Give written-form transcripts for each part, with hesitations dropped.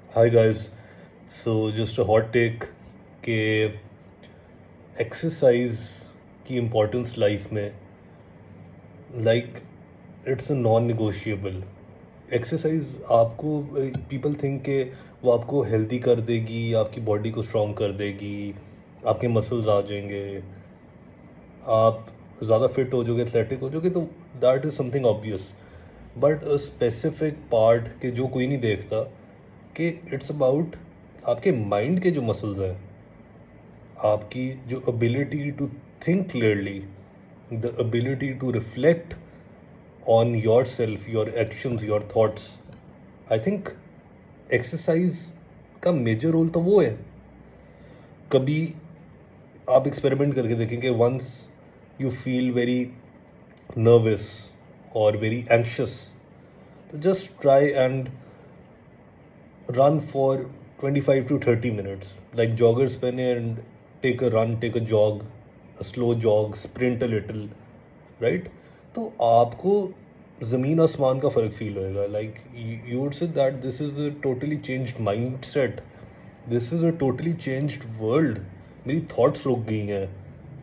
Hi guys. So just a hot take कि exercise की importance life में, like, it's a non negotiable. Exercise आपको, people think के वो आपको हेल्दी कर देगी, आपकी बॉडी को स्ट्रॉन्ग कर देगी, आपके मसल्स आ जाएंगे, आप ज़्यादा फिट हो जाओगे, एथलेटिक हो जाओगे, तो that is something obvious. But a specific part के जो कोई नहीं देखता कि इट्स अबाउट आपके माइंड के जो मसल्स हैं, आपकी जो ability to think clearly, the ability to reflect on your self, your actions, your thoughts. I think exercise का मेजर रोल तो वो है। कभी आप एक्सपेरिमेंट करके देखेंगे, once you feel very nervous और वेरी एंक्शस, तो just try and run for 25 to 30 minutes, like joggers पहने, and take a run, take a jog, a slow jog, sprint a little, right? तो आपको ज़मीन आसमान का फ़र्क फील होएगा। Like you would say that this is a totally changed mind set, this is a totally changed world. मेरी thoughts रुक गई हैं,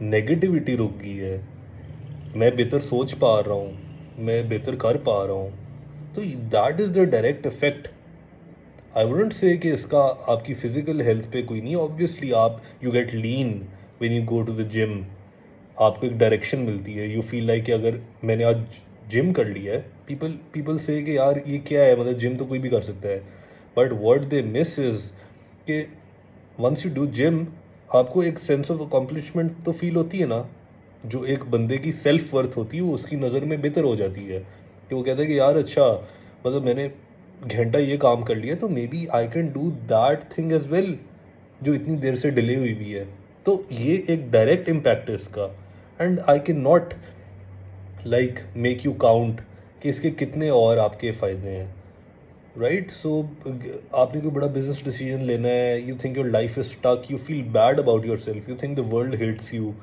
नेगेटिविटी रुक गई है, मैं बेहतर सोच पा रहा हूँ, मैं बेहतर कर पा रहा हूँ। तो that is the direct effect. I wouldn't say कि इसका आपकी फ़िज़िकल हेल्थ पे कोई नहीं। ऑब्वियसली आप, you get lean when you go to the gym, आपको एक डायरेक्शन मिलती है, यू फील लाइक कि अगर मैंने आज जिम कर लिया है, पीपल पीपल से कि यार ये क्या है, मतलब जिम तो कोई भी कर सकता है। But what they miss is कि वंस यू डू जिम, आपको एक सेंस ऑफ अकम्पलिशमेंट तो फील होती है ना, जो एक बंदे की सेल्फ वर्थ होती है वो उसकी नज़र में बेहतर हो जाती है। कि वो कहता है कि यार अच्छा, मतलब मैंने घंटा ये काम कर लिया, तो maybe I can do that thing as well, जो इतनी देर से डिले हुई भी है। तो ये एक डायरेक्ट इम्पैक्ट है इसका। And I can not like make you count कि इसके कितने और आपके फ़ायदे हैं, राइट? सो आपने कोई बड़ा बिजनेस डिसीजन लेना है, you think your life is stuck, you feel bad about your self, you think the world hates you,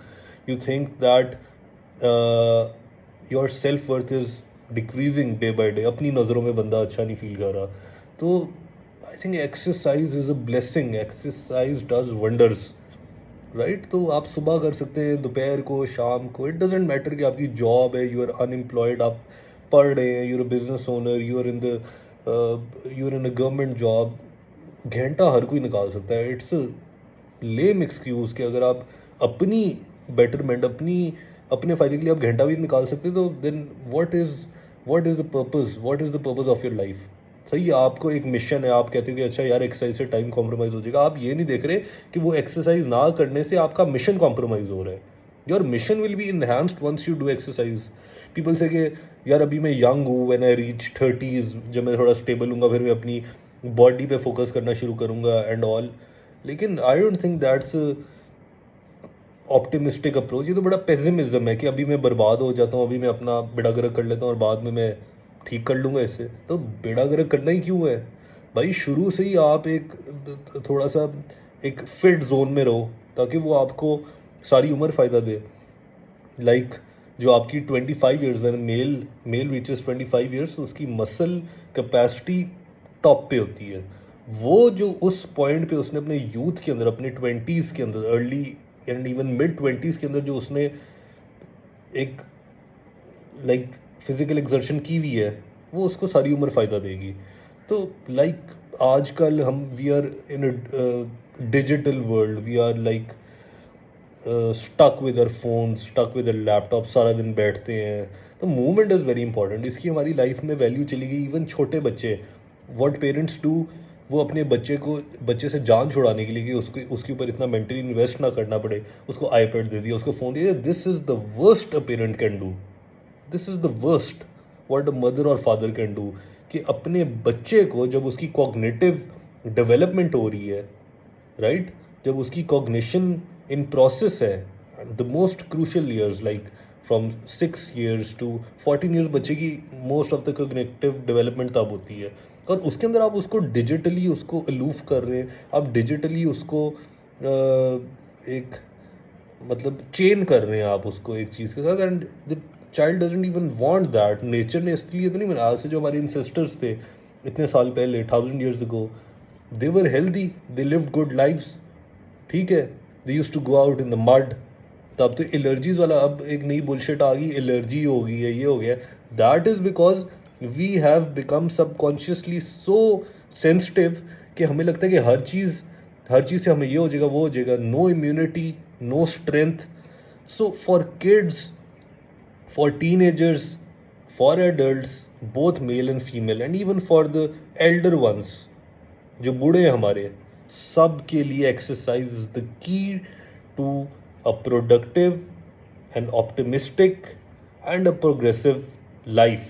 you think that your self worth is decreasing day by day, अपनी नज़रों में बंदा अच्छा नहीं feel कर रहा। तो आई think exercise is a blessing, exercise does wonders, right? तो आप सुबह कर सकते हैं, दोपहर को, शाम को, इट डजेंट मैटर कि आपकी जॉब है, यू आर अनएम्प्लॉयड, आप पढ़ रहे हैं, you are a business owner, you are in a government job, घंटा हर कोई निकाल सकता है। इट्स लेम एक्सक्यूज़ कि अगर आप अपनी बेटरमेंट, अपने फ़ायदे के लिए आप घंटा भी निकाल सकते, तो then what is the purpose, what is the purpose of your life? सही है, आपको एक मिशन है, आप कहते हो कि अच्छा यार एक्सरसाइज से टाइम कॉम्प्रोमाइज़ हो जाएगा, आप ये नहीं देख रहे कि वो एक्सरसाइज ना करने से आपका मिशन कॉम्प्रोमाइज़ हो रहा है। Your mission will be enhanced once you do exercise. People से कि यार अभी मैं यंग हूँ, व्हेन आई रीच 30s, जब मैं थोड़ा स्टेबल हूँगा, फिर मैं अपनी बॉडी पे फोकस करना शुरू करूँगा एंड ऑल। लेकिन I don't think that's optimistic approach. ये तो बड़ा पेसिमिज्म है कि अभी मैं बर्बाद हो जाता हूँ, अभी मैं अपना बेड़ा गर्क कर लेता हूँ और बाद में मैं ठीक कर लूँगा इससे। तो बेड़ा गर्क करना ही क्यों है भाई? शुरू से ही आप एक थोड़ा सा एक फिट जोन में रहो, ताकि वो आपको सारी उम्र फ़ायदा दे। लाइक जो आपकी 25 years, when male male reaches 25 years, तो उसकी मसल कैपेसिटी टॉप पे होती है। वो जो उस पॉइंट पे उसने अपने यूथ के अंदर, अपने 20s के अंदर, early and even mid 20s के अंदर जो उसने एक लाइक फिजिकल एक्सर्शन की हुई है, वो उसको सारी उम्र फ़ायदा देगी। तो लाइक आजकल हम, we are in a digital world, we are like stuck with our phone, stuck with our laptop, सारा दिन बैठते हैं। तो मूवमेंट इज़ वेरी इंपॉर्टेंट, इसकी हमारी लाइफ में वैल्यू चली गई। इवन छोटे बच्चे, व्हाट पेरेंट्स डू, वो अपने बच्चे से जान छुड़ाने के लिए कि उसके ऊपर इतना मेंटली इन्वेस्ट ना करना पड़े, उसको आईपैड दे दिया, उसको फ़ोन दे दिया। This is the worst a parent can do, this is the worst what a mother और फादर कैन डू। कि अपने बच्चे को जब उसकी कॉग्निटिव डेवलपमेंट हो रही है, राइट, जब उसकी कॉग्निशन इन प्रोसेस है, the most crucial years, like from 6 years to 14 years, बच्चे की most of the cognitive development तब होती है। और उसके अंदर आप उसको डिजिटली उसको अलूफ कर रहे हैं, आप डिजिटली उसको एक, मतलब चेन कर रहे हैं आप उसको एक चीज़ के साथ। And the child doesn't even want that. Nature ने इसलिए तो नहीं बनाया, आज से जो हमारे इंसेस्टर्स थे इतने साल पहले, 1000 years ago, they were healthy, they lived good lives, ठीक है। They use to go out in the mud. तब तो एलर्जीज वाला अब एक नई बुलशिट आ गई, एलर्जी हो गई है, ये हो गया। That is because we have become subconsciously so sensitive कि हमें लगता है कि हर चीज़ से हमें ये हो जाएगा, वो हो जाएगा। No immunity, no strength. So for kids, for teenagers, for adults, both male and female, and even for the elder ones, जो बूढ़े हैं हमारे, सब के लिए exercise is the key to a productive and optimistic and a progressive life.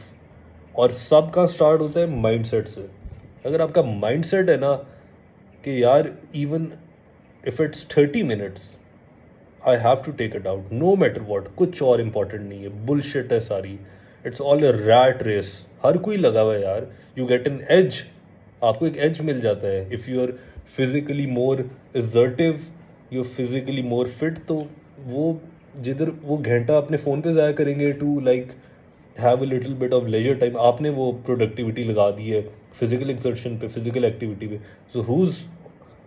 और सब का स्टार्ट होता है माइंडसेट से। अगर आपका माइंडसेट है ना कि यार even if it's 30 minutes I have to take it out no matter what, कुछ और इम्पॉर्टेंट नहीं है, बुलशिट है सारी। It's all a rat race, हर कोई लगा हुआ है यार। यू गेट एन एज, आपको एक एज मिल जाता है if you are physically more assertive, you are physically more fit. तो वो जिधर वो घंटा अपने फ़ोन पे ज़ाया करेंगे to like have a little bit of leisure time, आपने वो प्रोडक्टिविटी लगा दी है फिजिकल एक्सर्शन पे, फिजिकल एक्टिविटी पे। So who's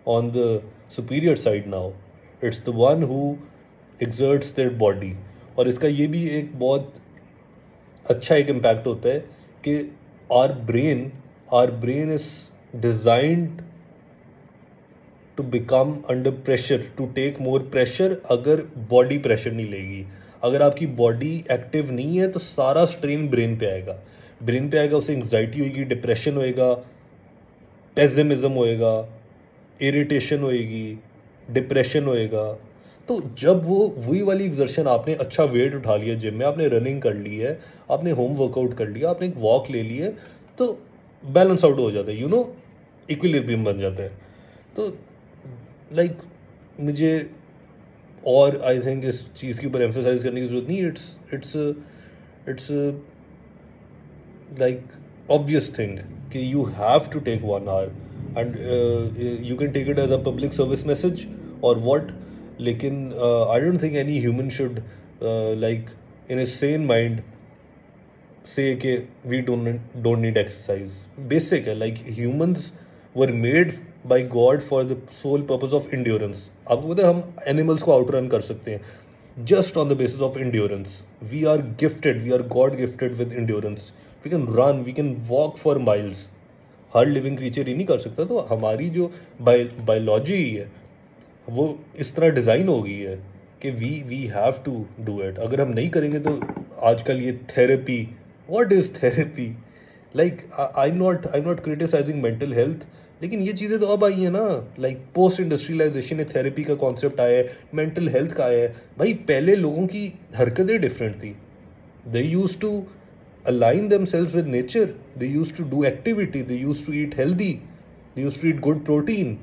on the superior side now? It's the one who exerts their body. और इसका ये भी एक बहुत अच्छा एक इम्पैक्ट होता है कि our brain is designed to become under pressure, to take more pressure. अगर बॉडी प्रेशर नहीं लेगी, अगर आपकी बॉडी एक्टिव नहीं है तो सारा स्ट्रेन ब्रेन पे आएगा। ब्रेन पे आएगा, उसे एंग्जाइटी होएगी, डिप्रेशन होएगा, पेसिमिज्म होएगा, इरिटेशन होएगी, डिप्रेशन होएगा। तो जब वो वही वाली एग्जर्शन, आपने अच्छा वेट उठा लिया जिम में, आपने रनिंग कर ली है, आपने होम वर्कआउट कर लिया, आपने एक वॉक ले ली है, तो बैलेंस आउट हो जाता है, यू नो, इक्विलिब्रियम बन जाता है। तो लाइक मुझे और आई थिंक इस चीज़ के ऊपर एम्फोसाइज करने की ज़रूरत नहीं। इट्स लाइक ऑब्वियस थिंग कि you have to take 1 hour and you can take it as a public service message और वॉट। लेकिन I don't think any human should like in a sane mind से कि we don't need exercise. Basic है, like humans were made by God for the sole purpose of endurance. आपको पता है हम animals को आउट रन कर सकते हैं just on the basis of endurance. We are gifted, we are God gifted with endurance. We can run, we can walk for miles. हर living creature ही नहीं कर सकता। तो हमारी जो बायोलॉजी है वो इस तरह डिज़ाइन हो गई है कि we have to do it. अगर हम नहीं करेंगे तो आजकल ये therapy, what is therapy, like I am not criticising mental health, लेकिन ये चीज़ें तो अब आई हैं ना। लाइक पोस्ट इंडस्ट्रियलाइजेशन में थेरेपी का कॉन्सेप्ट आया है, मेंटल हेल्थ का आया है। भाई पहले लोगों की हरकतें डिफरेंट थी। They use to align themselves with nature, they used to do activity, they used to eat healthy, they used to eat good protein।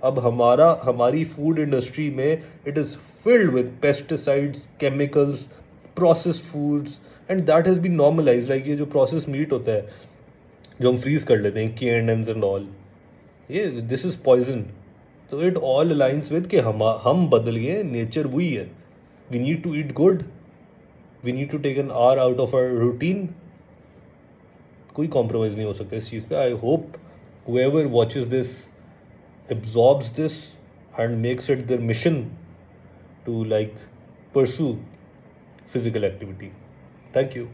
अब हमारी फूड इंडस्ट्री में it is filled with pesticides, chemicals, processed foods, and that has been normalise. Like ये जो process meet होता है जो हम freeze कर लेते हैं, K&Ns एंड ऑल, ये दिस इज़ पॉइजन। तो इट ऑल अलाइंस विद कि हम बदल गए, नेचर वही है। We need to eat good, we need to take an hour out of our routine. कोई कॉम्प्रोमाइज़ नहीं हो सकता इस चीज़ पे। I hope whoever watches this absorbs this and makes it their mission to like pursue physical activity. Thank you.